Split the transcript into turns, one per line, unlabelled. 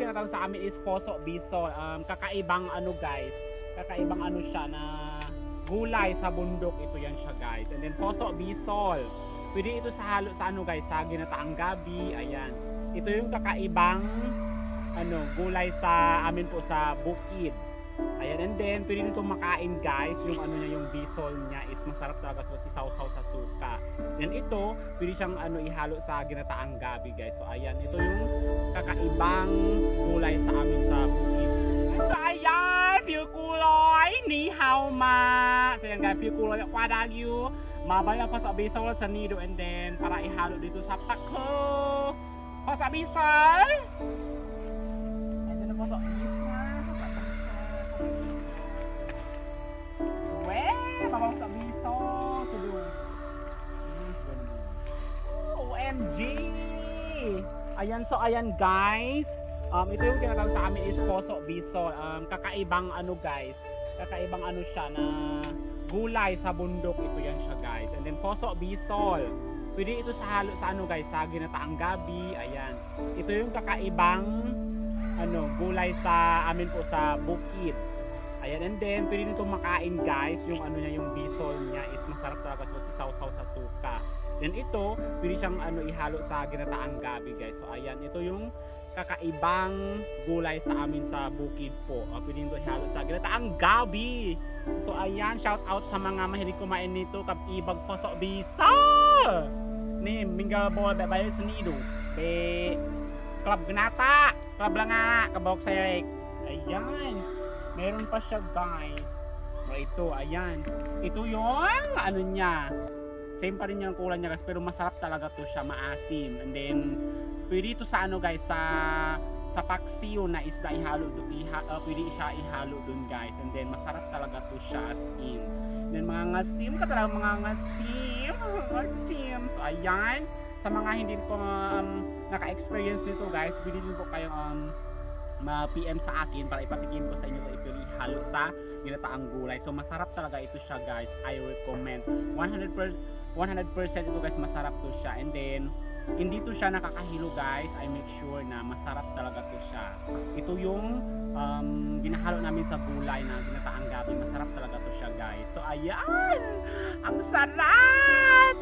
tinatawag sa amin is Poso Bisol. Kakaibang ano guys, kakaibang ano siya na gulay sa bundok. Ito yan siya guys. And then Poso Bisol. Pwede ito sa halo sa ano guys, sa ginataang gabi. Ayan. Ito yung kakaibang ano gulay sa amin po sa bukid. Ayan, and then pwede nito makain guys. Yung ano niya, yung bisol niya is masarap talaga to, si sausaw sa suka. Then ito, pwede siyang ano ihalo sa ginataang gabi guys. So ayan, ito yung kakaibang gulay sa amin sa bukid. So ayan, Phil Kuloy, ni hao ma. So ayan guys, Phil Kuloy, kwadagyu. Mabaya pa sa bisol sa nido, and then para ihalo dito sa pako. Pa sa bisol. And then po sa bisol. Mabang sa biso. OMG! Ayan, so ayan guys. Ito yung tinatawag sa amin is Poso Bisol. Kakaibang ano guys. Kakaibang ano siya na gulay sa bundok. Ito yan siya guys. And then Poso Bisol. Pwede ito sa halo sa ano guys, sa ginataang gabi. Ayan. Ito yung kakaibang ano gulay sa amin po sa bukid. Ayan, and then pwede nito makain guys. Yung ano niya, yung bisol niya is masarap talaga to, si sausaw sa suka. Then ito, pwede siyang ano ihalo sa ginataang gabi guys. So ayan, ito yung kakaibang gulay sa amin sa bukid po. Pwede nito ihalo sa ginataang gabi. So ayan, shout out sa mga mahilig kumain nito, kabibag Poso Bisol. Ni mingga bol bayo sa nido. Be club ginata, club lang nga kabawag sa Eric. Ayan. Meron pa siya guys. So ito, ayan. Ito yung ano niya. Same pa rin yung kulay niya guys, pero masarap talaga to siya, maasim. And then pwede ito sa ano guys, sa paksiw na isda ihalo to, pwede siya ihalo dun guys. And then masarap talaga to siya as in. And then mga ngasim ka talaga, mga ngasim. Ngasim. So ayan. Sa mga hindi po naka-experience nito guys, pwede din po kayong ma-PM sa akin para ipatikim ko sa inyo ito ihalo sa ginataang gulay. So masarap talaga ito siya guys. I recommend 100% ito guys, masarap to siya. And then hindi to siya nakakahilo guys. I make sure na masarap talaga to siya. Ito yung ginahalo namin sa gulay na ginataang gabi. Masarap talaga to siya guys. So ayan, ang sarap!